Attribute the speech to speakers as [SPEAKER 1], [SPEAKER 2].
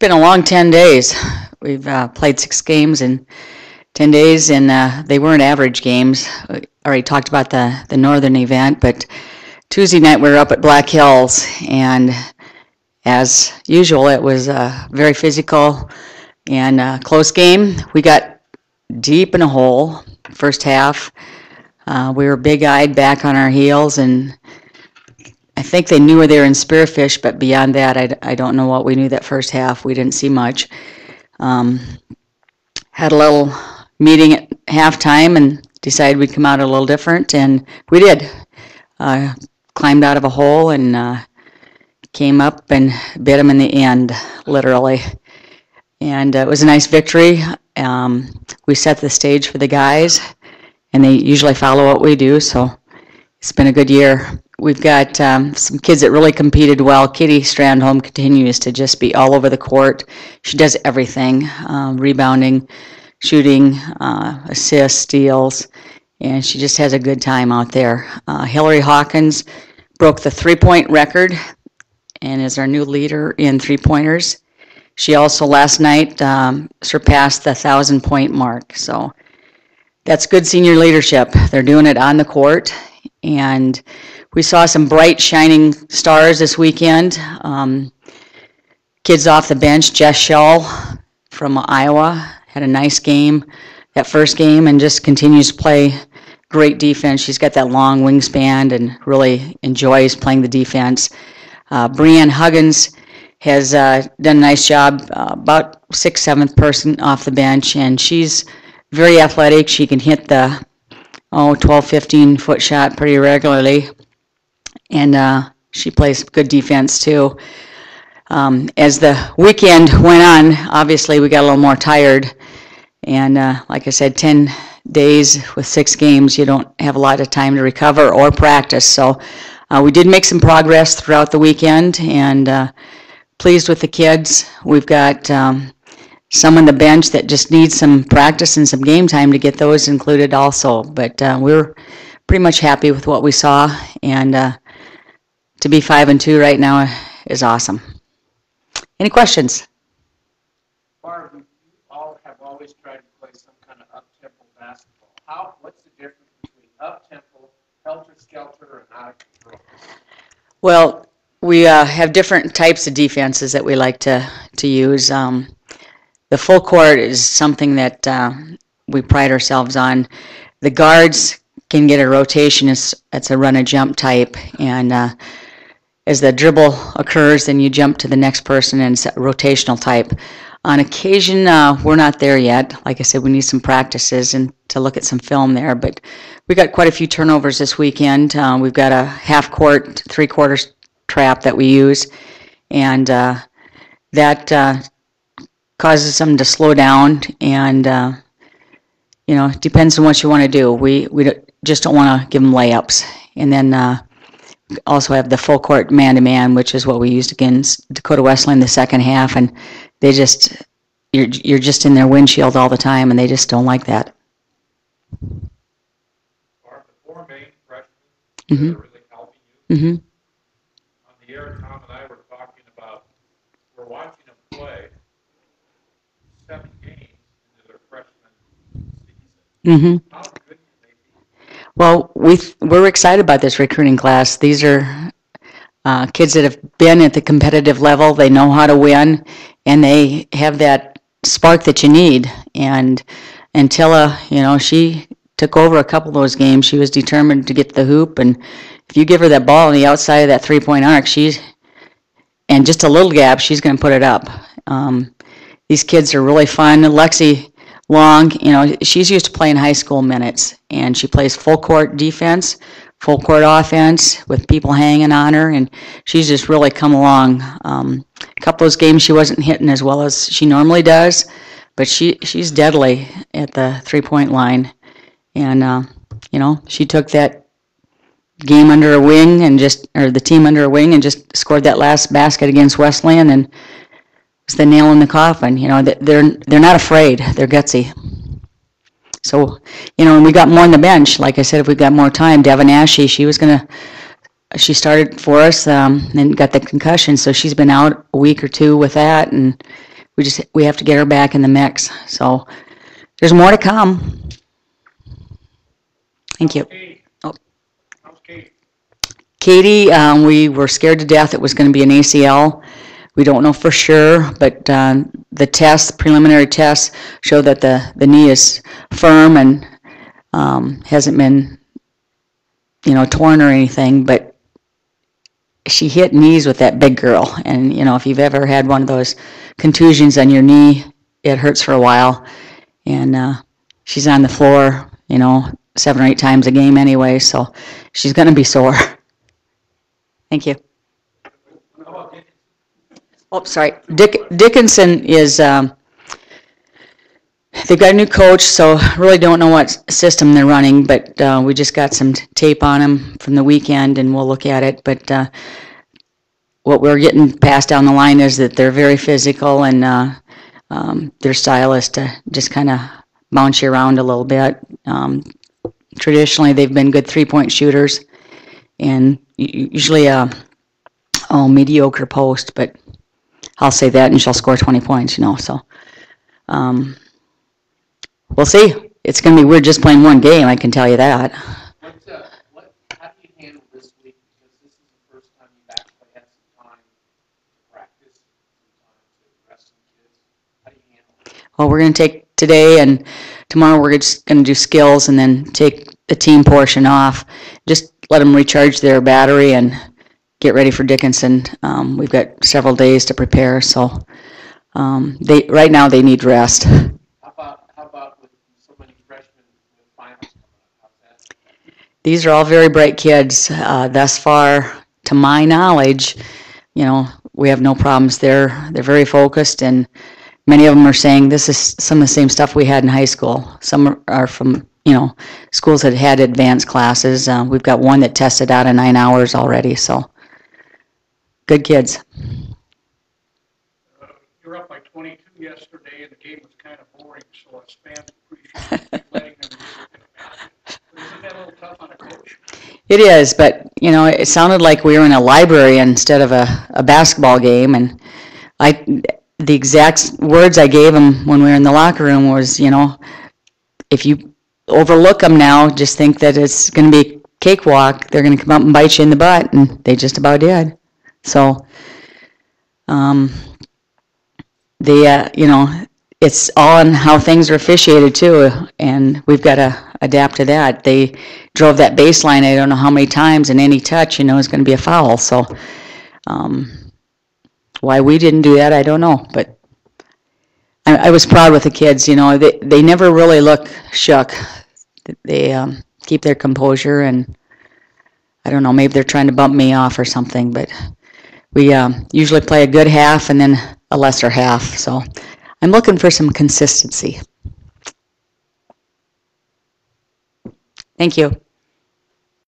[SPEAKER 1] been a long 10 days. We've played 6 games in 10 days, and they weren't average games. We already talked about the northern event, but Tuesday night we were up at Black Hills, and as usual, it was very physical and close game. We got deep in a hole first half. We were big-eyed, back on our heels, and I think they knew they were in spearfish, but beyond that, I don't know what we knew that first half. We didn't see much. Had a little meeting at halftime and decided we'd come out a little different, and we did. Climbed out of a hole and came up and bit them in the end, literally. And it was a nice victory. We set the stage for the guys, and they usually follow what we do, so it's been a good year. We've got some kids that really competed well. Katie Strandholm continues to just be all over the court. She does everything, rebounding, shooting, assists, steals, and she just has a good time out there. Hillary Hawkins broke the three-point record and is our new leader in three-pointers. She also last night surpassed the 1,000-point mark, so that's good senior leadership. They're doing it on the court, and we saw some bright, shining stars this weekend. Kids off the bench, Jess Shull from Iowa had a nice game, that first game, and just continues to play great defense. She's got that long wingspan and really enjoys playing the defense. Breanne Huggins has done a nice job, about 6th, 7th person off the bench, and she's very athletic. She can hit the 12, 15 foot shot pretty regularly, and she plays good defense too. As the weekend went on, obviously we got a little more tired, and like I said, 10 days with 6 games, you don't have a lot of time to recover or practice, so we did make some progress throughout the weekend, and pleased with the kids. We've got some on the bench that just need some practice and some game time to get those included also, but we're pretty much happy with what we saw, and to be 5-2 right now is awesome. Any questions?
[SPEAKER 2] Barb, you all have always tried to play some kind of up-tempo basketball. What's the difference between up-tempo, helter-skelter, and out of control?
[SPEAKER 1] Well, we have different types of defenses that we like to use. The full court is something that we pride ourselves on. The guards can get a rotation. It's a run-and-jump type, and as the dribble occurs, then you jump to the next person, and it's a rotational type. On occasion, we're not there yet. Like I said, we need some practices and to look at some film there, but we got quite a few turnovers this weekend. We've got a half-court, three-quarters trap that we use, and that causes them to slow down, and it depends on what you want to do. We just don't want to give them layups. And then also have the full court man-to-man, which is what we used against Dakota Wesleyan in the second half, and they just, you're just in their windshield all the time, and they just don't like that.
[SPEAKER 2] Are the 4 main freshmen
[SPEAKER 1] Mm-hmm.
[SPEAKER 2] that are really helping you?
[SPEAKER 1] Mm-hmm.
[SPEAKER 2] On the air, Tom and I were talking about, we're watching them play 7 games into their freshman season.
[SPEAKER 1] Mm-hmm.
[SPEAKER 2] How good can they be?
[SPEAKER 1] Well, we're excited about this recruiting class. These are kids that have been at the competitive level. They know how to win, and they have that spark that you need. And Tilla, she took over a couple of those games. She was determined to get to the hoop, and if you give her that ball on the outside of that three-point arc, and just a little gap, she's going to put it up. These kids are really fun. Lexi Long, she's used to playing high school minutes, and she plays full court defense, full court offense with people hanging on her, and she's just really come along. A couple of those games she wasn't hitting as well as she normally does, but she's deadly at the three-point line, and she took that game under her wing or the team under her wing and just scored that last basket against Wesleyan, and it's the nail in the coffin. They're not afraid. They're gutsy. So, and we got more on the bench. Like I said, if we got more time, Devin Ashe, she started for us and got the concussion, so she's been out a week or two with that, and we have to get her back in the mix. So there's more to come. Thank you. Oh.
[SPEAKER 2] How's Kate?
[SPEAKER 1] Katie, we were scared to death it was going to be an ACL. We don't know for sure, but the preliminary tests, show that the knee is firm and hasn't been, torn or anything. But she hit knees with that big girl, and if you've ever had one of those contusions on your knee, it hurts for a while. And she's on the floor, 7 or 8 times a game anyway, so she's going to be sore. Thank you. Oh, sorry. Dickinson is, they've got a new coach, so really don't know what system they're running, but we just got some tape on them from the weekend, and we'll look at it. But what we're getting passed down the line is that they're very physical, and their style is to just kind of bounce you around a little bit. Traditionally, they've been good three-point shooters, and usually mediocre post, but I'll say that, and she'll score 20 points, so we'll see. It's going to be weird just playing one game, I can tell you that.
[SPEAKER 2] How do you handle this week? Because this is the first time you've actually had some time to practice, some time to rest some kids. How do you handle it?
[SPEAKER 1] Well, we're going to take today and tomorrow we're just going to do skills and then take the team portion off. Just let them recharge their battery and get ready for Dickinson. We've got several days to prepare, so right now they need rest.
[SPEAKER 2] How about with so many freshmen with finals coming up? How's that?
[SPEAKER 1] These are all very bright kids. Thus far, to my knowledge, we have no problems. They're very focused, and many of them are saying this is some of the same stuff we had in high school. Some are from schools that had advanced classes. We've got one that tested out of 9 hours already, so good kids.
[SPEAKER 2] You're up by 22 yesterday, and the game was kind of boring, so us fans appreciate letting them do it. Isn't that a little tough on a coach?
[SPEAKER 1] It is, but it sounded like we were in a library instead of a basketball game, and the exact words I gave them when we were in the locker room was, if you overlook them now, just think that it's going to be a cakewalk. They're going to come up and bite you in the butt, and they just about did. So, it's all on how things are officiated too, and we've got to adapt to that. They drove that baseline I don't know how many times, and any touch, is going to be a foul. So, why we didn't do that, I don't know. But I was proud with the kids. They never really look shook. They keep their composure, and I don't know, maybe they're trying to bump me off or something. But we usually play a good half and then a lesser half. So I'm looking for some consistency. Thank you.